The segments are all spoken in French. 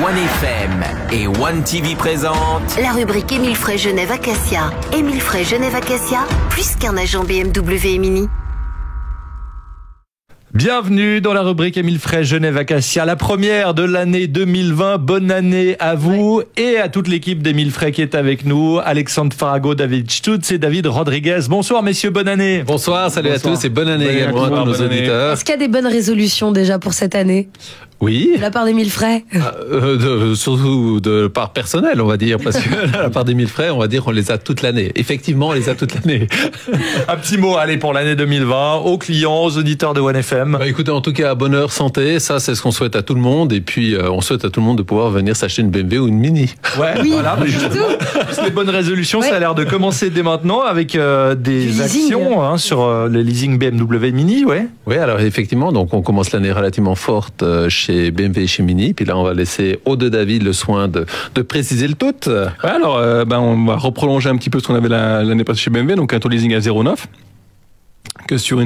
OneFM et One TV présentent la rubrique Émile Frey Genève Acacia. Émile Frey Genève Acacia, plus qu'un agent BMW et Mini. Bienvenue dans la rubrique Émile Frey Genève Acacia, la première de l'année 2020. Bonne année à vous et à toute l'équipe d'Émile Frey qui est avec nous. Alexandre Farago, David Stutz et David Rodriguez. Bonsoir messieurs, bonne année. Bonsoir, salut à tous et bonne année également à tous nos auditeurs. Est-ce qu'il y a des bonnes résolutions déjà pour cette année ? Oui. De la part d'Émile Frey. Surtout de part personnelle, on va dire, parce que de la part d'Émile Frey, on va dire qu'on les a toute l'année. Effectivement, on les a toute l'année. Un petit mot, allez, pour l'année 2020, aux clients, aux auditeurs de OneFM. Écoutez, en tout cas, bonheur, santé, ça c'est ce qu'on souhaite à tout le monde. Et puis, on souhaite à tout le monde de pouvoir venir s'acheter une BMW ou une Mini. Ouais, oui, voilà. Les bonnes résolutions, ouais. Ça a l'air de commencer dès maintenant avec des actions sur les leasing BMW Mini, ouais. Oui, alors effectivement, donc on commence l'année relativement forte chez BMW et chez Mini. Puis là, on va laisser Aude David le soin de préciser le tout. Ouais, alors, on va reprolonger un petit peu ce qu'on avait l'année passée chez BMW, donc un taux leasing à 0,9 que sur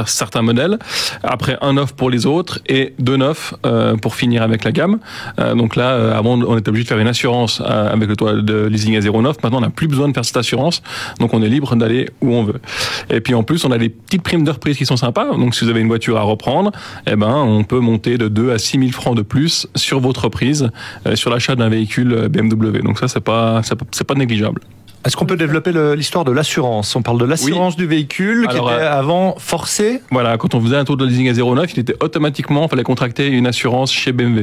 certains modèles, après 1,9 pour les autres et 2,9 pour finir avec la gamme. Donc là, avant, on était obligé de faire une assurance avec le taux de leasing à 0,9. Maintenant, on n'a plus besoin de faire cette assurance, donc on est libre d'aller où on veut. Et puis en plus, on a des petites primes de reprise qui sont sympas. Donc si vous avez une voiture à reprendre, on peut monter de 2 à 6 000 francs de plus sur votre reprise sur l'achat d'un véhicule BMW. Donc ça, c'est pas négligeable. Est-ce qu'on peut développer l'histoire de l'assurance ? On parle de l'assurance du véhicule qui était avant forcée. Voilà, quand on faisait un taux de leasing à 0,9, il était automatiquement, fallait contracter une assurance chez BMW.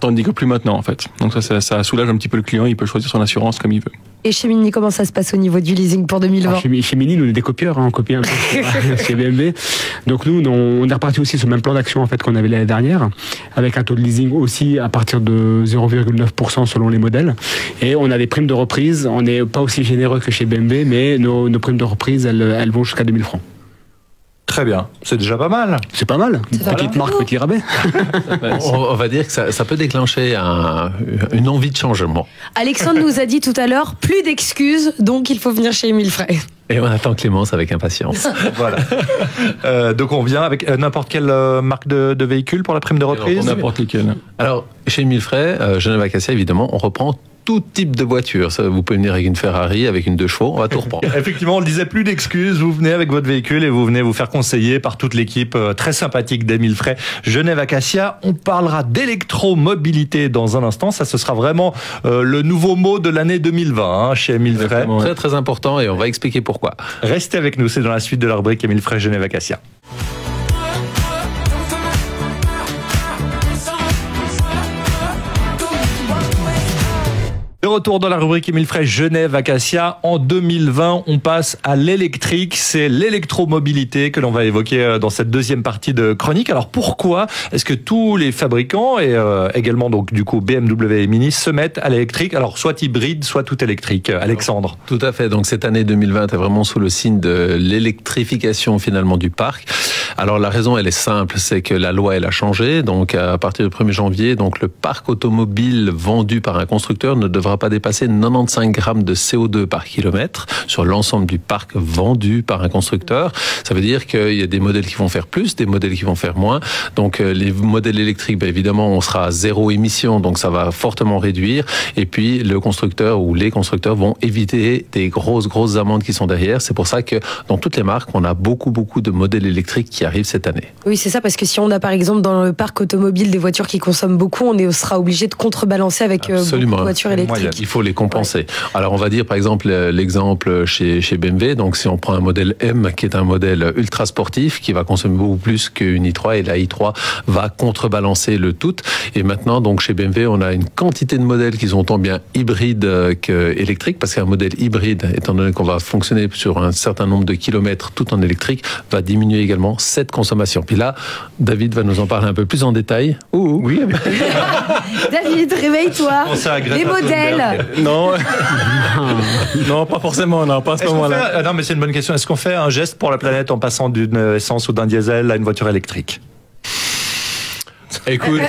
Tandis que plus maintenant en fait. Donc ça soulage un petit peu le client, il peut choisir son assurance comme il veut. Et chez Mini, comment ça se passe au niveau du leasing pour 2020 ? Chez Mini, nous on est des copieurs, on copie un peu chez BMW. Donc nous, on est reparti aussi sur le même plan d'action en fait qu'on avait l'année dernière, avec un taux de leasing aussi à partir de 0,9% selon les modèles. Et on a des primes de reprise, on n'est pas aussi généreux que chez BMW, mais nos primes de reprise, elles vont jusqu'à 2000 francs. Très bien, c'est déjà pas mal. C'est pas mal, petite marque, petit rabais. On va dire que ça peut déclencher une envie de changement. Alexandre nous a dit tout à l'heure, plus d'excuses, donc il faut venir chez Émile Frey. Et on attend Clémence avec impatience. Voilà. Donc on vient avec n'importe quelle marque de véhicule pour la prime de reprise ? N'importe lesquelles. Alors, chez Émile Frey, Genève Acacia, évidemment, on reprend tout type de voiture. Ça, vous pouvez venir avec une Ferrari, avec une 2 chevaux, on va tout reprendre. Effectivement, on ne disait plus d'excuses. Vous venez avec votre véhicule et vous venez vous faire conseiller par toute l'équipe très sympathique d'Émile Frey Genève Acacia. On parlera d'électromobilité dans un instant. Ça, ce sera vraiment le nouveau mot de l'année 2020 chez Émile Frey. Très, très important et on va expliquer pourquoi. Restez avec nous, c'est dans la suite de la rubrique Émile Frey Genève Acacia. De retour dans la rubrique Émile Frey Genève Acacia. En 2020, on passe à l'électrique. C'est l'électromobilité que l'on va évoquer dans cette deuxième partie de chronique. Alors pourquoi est-ce que tous les fabricants et également donc du coup BMW et Mini se mettent à l'électrique ? Alors soit hybride, soit tout électrique. Alexandre. Tout à fait. Donc cette année 2020 est vraiment sous le signe de l'électrification finalement du parc. Alors la raison elle est simple, c'est que la loi elle a changé. Donc à partir du 1er janvier, donc le parc automobile vendu par un constructeur ne devra pas dépasser 95 grammes de CO2 par kilomètre sur l'ensemble du parc vendu par un constructeur. Ça veut dire qu'il y a des modèles qui vont faire plus, des modèles qui vont faire moins. Donc les modèles électriques, évidemment, on sera à 0 émission, donc ça va fortement réduire. Et puis le constructeur ou les constructeurs vont éviter des grosses amendes qui sont derrière. C'est pour ça que dans toutes les marques, on a beaucoup de modèles électriques qui arrivent cette année. Oui, c'est ça, parce que si on a par exemple dans le parc automobile des voitures qui consomment beaucoup, on sera obligé de contrebalancer avec beaucoup de voitures électriques. Il faut les compenser. Ouais. Alors on va dire par exemple l'exemple chez BMW, donc si on prend un modèle M qui est un modèle ultra sportif qui va consommer beaucoup plus qu'une i3 et la i3 va contrebalancer le tout. Et maintenant donc chez BMW on a une quantité de modèles qui sont tant bien hybrides qu'électriques parce qu'un modèle hybride, étant donné qu'on va fonctionner sur un certain nombre de kilomètres tout en électrique, va diminuer également cette consommation. Puis là, David va nous en parler un peu plus en détail. Oui. David, réveille-toi. Les modèles. Non, non, pas forcément, non, pas à ce moment-là. Non, mais c'est une bonne question. Est-ce qu'on fait un geste pour la planète en passant d'une essence ou d'un diesel à une voiture électrique ? Écoute,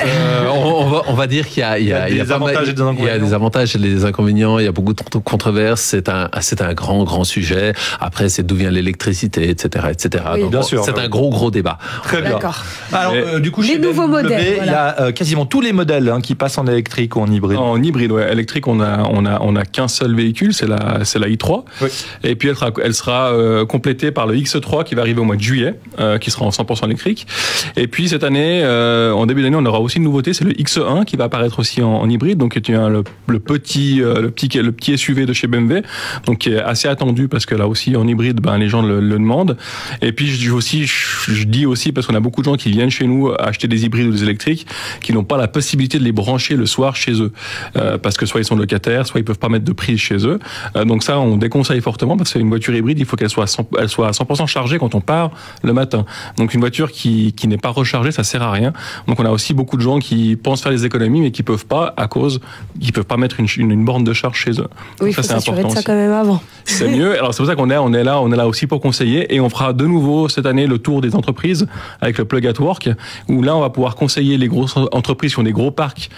on va dire qu'il y a des avantages et des inconvénients. Il y a des avantages et des inconvénients. Il y a beaucoup de controverses. C'est un grand sujet. Après, c'est d'où vient l'électricité, etc., etc. Oui, donc, bien sûr. C'est un gros débat. Très bien. D'accord. Alors, du coup, Les chez nouveaux BMW, modèles, il y a quasiment tous les modèles qui passent en électrique ou en hybride. En hybride, ouais. Électrique, on a qu'un seul véhicule, c'est la i3. Oui. Et puis elle sera complétée par le X3 qui va arriver au mois de juillet, qui sera en 100% électrique. Et puis cette année, en début d'année, on aura aussi une nouveauté, c'est le X1 qui va apparaître aussi en hybride, donc qui est le petit SUV de chez BMW, donc qui est assez attendu parce que là aussi en hybride, les gens le demandent. Et puis je dis aussi parce qu'on a beaucoup de gens qui viennent chez nous acheter des hybrides ou des électriques, qui n'ont pas la possibilité de les brancher le soir chez eux, parce que soit ils sont locataires, soit ils peuvent pas mettre de prise chez eux. Donc ça, on déconseille fortement parce qu'une voiture hybride, il faut qu'elle soit à 100% chargée quand on part le matin. Donc une voiture qui n'est pas rechargée, ça sert à rien. Donc on a aussi beaucoup de gens qui pensent faire des économies mais qui peuvent pas qu'ils peuvent pas mettre une borne de charge chez eux. Oui, il faut s'assurer de ça quand même avant. C'est mieux. Alors c'est pour ça qu'on est là aussi pour conseiller, et on fera de nouveau cette année le tour des entreprises avec le Plug at Work, où là on va pouvoir conseiller les grosses entreprises qui ont des gros parcs,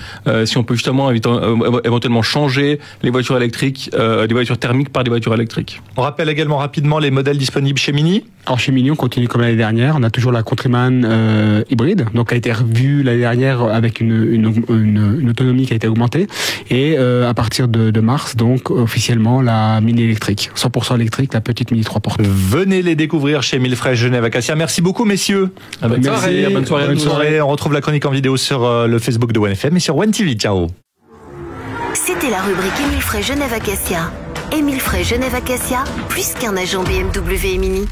si on peut justement éventuellement changer les voitures électriques, des voitures thermiques par des voitures électriques. On rappelle également rapidement les modèles disponibles chez Mini. Alors chez Mini, on continue comme l'année dernière. On a toujours la Countryman hybride, donc elle a été revue l'année dernière avec une autonomie qui a été augmentée. Et à partir de mars, donc officiellement la Mini électrique, 100% électrique, la petite Mini 3 portes. Venez les découvrir chez Emile Frey Genève Acacia. Merci beaucoup messieurs. Bonne soirée. On retrouve la chronique en vidéo sur le Facebook de OneFM et sur One TV. Ciao. C'était la rubrique Emile Frey Genève Acacia. Emile Frey Genève Acacia, plus qu'un agent BMW et Mini.